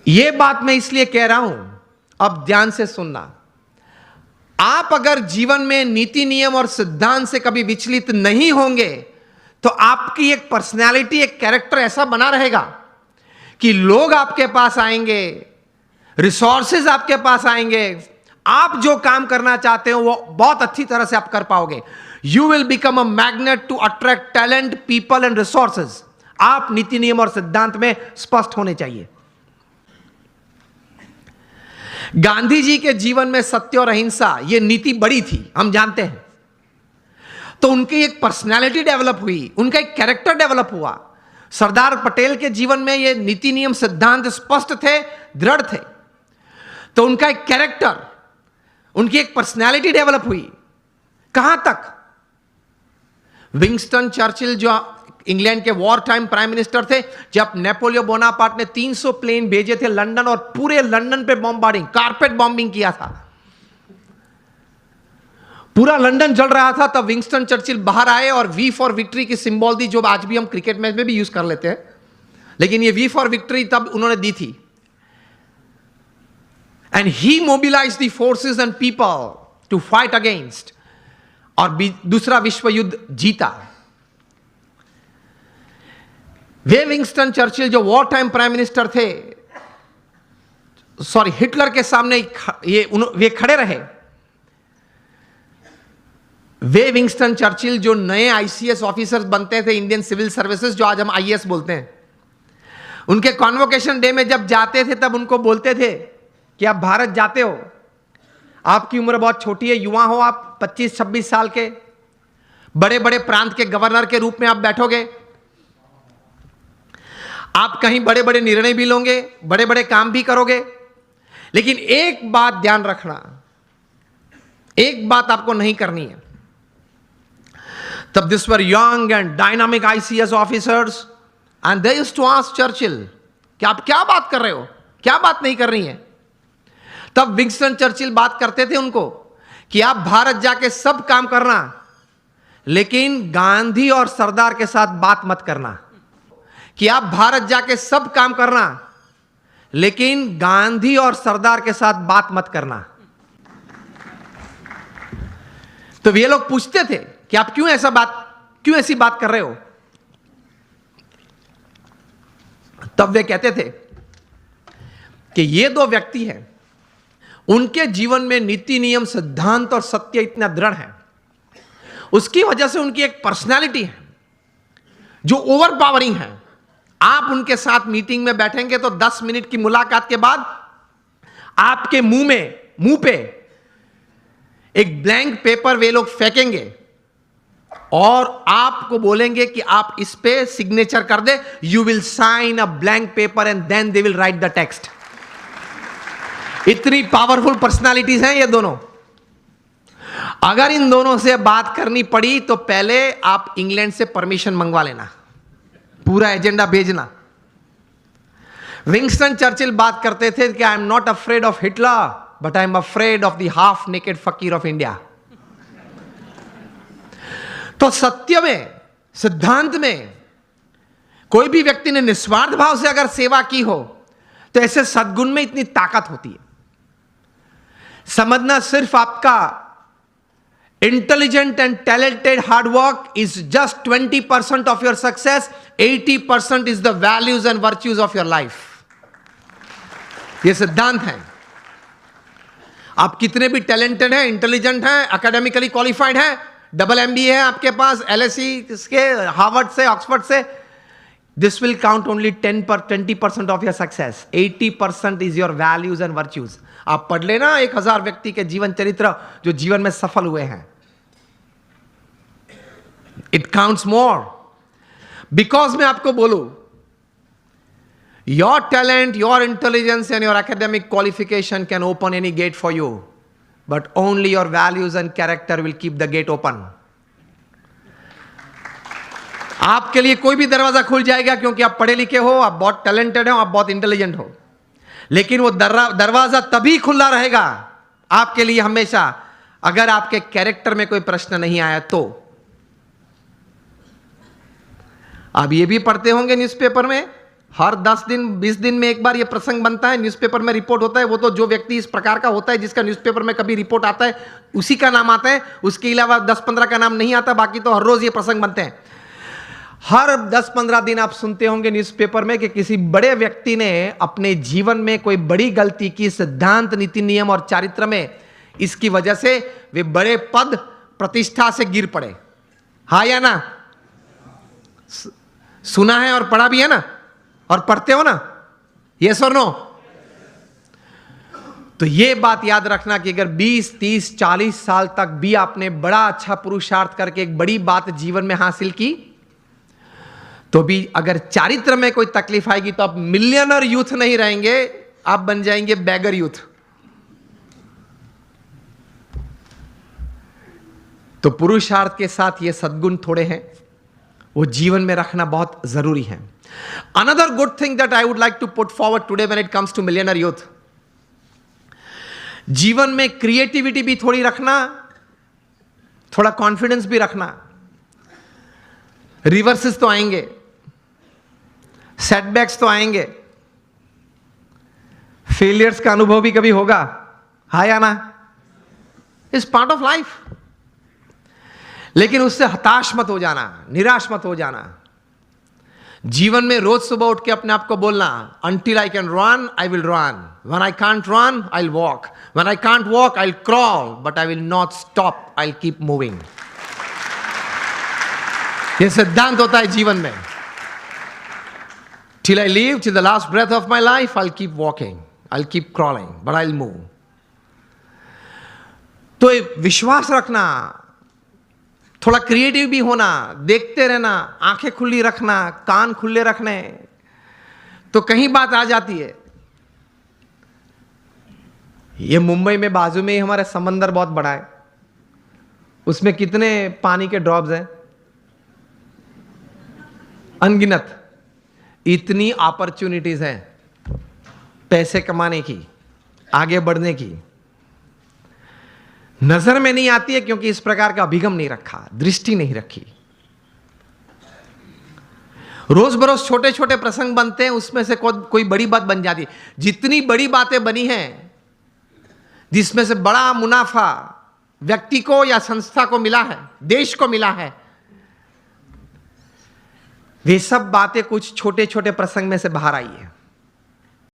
यह बात मैं इसलिए कह रहा हूं, अब ध्यान से सुनना। आप अगर जीवन में नीति नियम और सिद्धांत से कभी विचलित नहीं होंगे तो आपकी एक पर्सनैलिटी, एक कैरेक्टर ऐसा बना रहेगा कि लोग आपके पास आएंगे, रिसोर्सेज आपके पास आएंगे, आप जो काम करना चाहते हो वो बहुत अच्छी तरह से आप कर पाओगे। You will become a magnet to attract talent, people and resources. आप नीति नियम और सिद्धांत में स्पष्ट होने चाहिए। गांधी जी के जीवन में सत्य और अहिंसा ये नीति बड़ी थी, हम जानते हैं। तो उनकी एक पर्सनालिटी डेवलप हुई, उनका एक कैरेक्टर डेवलप हुआ। सरदार पटेल के जीवन में ये नीति नियम सिद्धांत स्पष्ट थे, दृढ़ थे। तो उनका एक कैरेक्टर, उनकी एक पर्सनालिटी डेवलप हुई। कहां तक? विंस्टन चर्चिल जो इंग्लैंड के वॉर टाइम प्राइम मिनिस्टर थे, जब नेपोलियन बोनापार्ट ने 300 प्लेन भेजे थे लंदन और पूरे लंदन पे बॉम्बार्डिंग, कारपेट बॉम्बिंग किया था, पूरा लंदन जल रहा था, तब विंस्टन चर्चिल बाहर आए और वी फॉर विक्ट्री की सिंबल दी, जो आज भी हम क्रिकेट मैच में भी यूज कर लेते हैं, लेकिन ये वी फॉर विक्ट्री तब उन्होंने दी थी। And he mobilised the forces and people to fight against, और दूसरा विश्व युद्ध जीता। वे विंस्टन चर्चिल जो वॉर टाइम प्राइम मिनिस्टर थे, सॉरी, हिटलर के सामने वे खड़े रहे। वे विंस्टन चर्चिल जो नए आईसीएस ऑफिसर्स बनते थे, इंडियन सिविल सर्विसेज, जो आज हम आईएएस बोलते हैं, उनके कॉन्वोकेशन डे में जब जाते थे तब उनको बोलते थे कि आप भारत जाते हो, आपकी उम्र बहुत छोटी है, युवा हो आप, 25-26 साल के, बड़े बड़े प्रांत के गवर्नर के रूप में आप बैठोगे, आप कहीं बड़े बड़े निर्णय भी लोगे, बड़े बड़े काम भी करोगे, लेकिन एक बात ध्यान रखना, एक बात आपको नहीं करनी है। तब this were young and dynamic ICS officers and they used to ask Churchill कि आप क्या बात कर रहे हो, क्या बात नहीं करनी है। तब विंस्टन चर्चिल बात करते थे उनको कि आप भारत जाके सब काम करना, लेकिन गांधी और सरदार के साथ बात मत करना, कि आप भारत जाके सब काम करना, लेकिन गांधी और सरदार के साथ बात मत करना। तो वे लोग पूछते थे कि आप क्यों ऐसी बात कर रहे हो? तब वे कहते थे कि ये दो व्यक्ति हैं, उनके जीवन में नीति नियम सिद्धांत और सत्य इतना दृढ़ है, उसकी वजह से उनकी एक पर्सनालिटी है जो ओवर पावरिंग है। आप उनके साथ मीटिंग में बैठेंगे तो 10 मिनट की मुलाकात के बाद आपके मुंह पे एक ब्लैंक पेपर वे लोग फेंकेंगे और आपको बोलेंगे कि आप इस पे सिग्नेचर कर दे। You will sign a blank paper and then they will write the text. इतनी पावरफुल पर्सनालिटीज हैं ये दोनों। अगर इन दोनों से बात करनी पड़ी तो पहले आप इंग्लैंड से परमिशन मंगवा लेना, पूरा एजेंडा भेजना। विंस्टन चर्चिल बात करते थे कि I am not afraid of Hitler but I am afraid of the half naked फकीर ऑफ इंडिया। तो सत्य में, सिद्धांत में कोई भी व्यक्ति ने निस्वार्थ भाव से अगर सेवा की हो तो ऐसे सद्गुण में इतनी ताकत होती है। समझना, सिर्फ आपका intelligent and talented hard work is just 20% of your success, 80% is the values and virtues of your life. ये सिद्धांत है। आप कितने भी टैलेंटेड हैं, इंटेलिजेंट हैं, एकेडमिकली क्वालिफाइड हैं, डबल MBA है आपके पास, LSE के, हार्वर्ड से, ऑक्सफोर्ड से, this will count only 20% of your success. 80% is your values and virtues. आप पढ़ लेना 1000 व्यक्ति के जीवन चरित्र जो जीवन में सफल हुए हैं। It counts more. बिकॉज मैं आपको बोलूं, your talent, your intelligence and your academic qualification can open any get for you, but only your values and character will keep the gate open. आपके लिए कोई भी दरवाजा खुल जाएगा क्योंकि आप पढ़े लिखे हो, आप बहुत टैलेंटेड हो, आप बहुत इंटेलिजेंट हो, लेकिन वो दरवाजा तभी खुला रहेगा आपके लिए हमेशा अगर आपके कैरेक्टर में कोई प्रश्न नहीं आया तो। आप ये भी पढ़ते होंगे न्यूज़पेपर में, हर 10 दिन 20 दिन में एक बार ये प्रसंग बनता है, न्यूज़पेपर में रिपोर्ट होता है। वो तो जो व्यक्ति इस प्रकार का होता है जिसका न्यूज़पेपर में कभी रिपोर्ट आता है उसी का नाम आता है, उसके अलावा 10-15 का नाम नहीं आता। बाकी तो हर रोज ये प्रसंग बनते हैं। हर 10-15 दिन आप सुनते होंगे न्यूज़पेपर में कि किसी बड़े व्यक्ति ने अपने जीवन में कोई बड़ी गलती की, सिद्धांत, नीति, नियम और चारित्र में। इसकी वजह से वे बड़े पद प्रतिष्ठा से गिर पड़े। हाँ या ना? सुना है और पढ़ा भी है ना, और पढ़ते हो ना, यस और नो? तो ये बात याद रखना कि अगर 20, 30, 40 साल तक भी आपने बड़ा अच्छा पुरुषार्थ करके एक बड़ी बात जीवन में हासिल की, तो भी अगर चारित्र में कोई तकलीफ आएगी तो आप मिलियनर यूथ नहीं रहेंगे, आप बन जाएंगे बैगर यूथ। तो पुरुषार्थ के साथ ये सद्गुण थोड़े हैं, वो जीवन में रखना बहुत जरूरी है। Another good thing that I would like to put forward today when it comes to millionaire youth, जीवन में क्रिएटिविटी भी थोड़ी रखना, थोड़ा कॉन्फिडेंस भी रखना। रिवर्सेस तो आएंगे, सेटबैक्स तो आएंगे, फेलियर्स का अनुभव भी कभी होगा, हाँ या ना? It's part of life. लेकिन उससे हताश मत हो जाना, निराश मत हो जाना। जीवन में रोज सुबह उठ के अपने आप को बोलना, until I can run, I will run. When I can't run, I'll walk. When I can't walk, I'll crawl. But I will not stop. I'll keep moving. ये सिद्धांत होता है जीवन में। Till I live, till the last breath of my life, I'll keep walking. I'll keep crawling, but I'll move. तो विश्वास रखना, थोड़ा क्रिएटिव भी होना, देखते रहना, आंखें खुली रखना, कान खुले रखने, तो कहीं बात आ जाती है। ये मुंबई में बाजू में ही हमारा समंदर बहुत बड़ा है, उसमें कितने पानी के ड्रॉप्स हैं? अनगिनत। इतनी अपॉर्चुनिटीज हैं पैसे कमाने की, आगे बढ़ने की, नजर में नहीं आती है क्योंकि इस प्रकार का अभिगम नहीं रखा, दृष्टि नहीं रखी। रोज बरोज छोटे छोटे प्रसंग बनते हैं, उसमें से कोई बड़ी बात बन जाती है। जितनी बड़ी बातें बनी हैं, जिसमें से बड़ा मुनाफा व्यक्ति को या संस्था को मिला है, देश को मिला है, वे सब बातें कुछ छोटे छोटे प्रसंग में से बाहर आई है।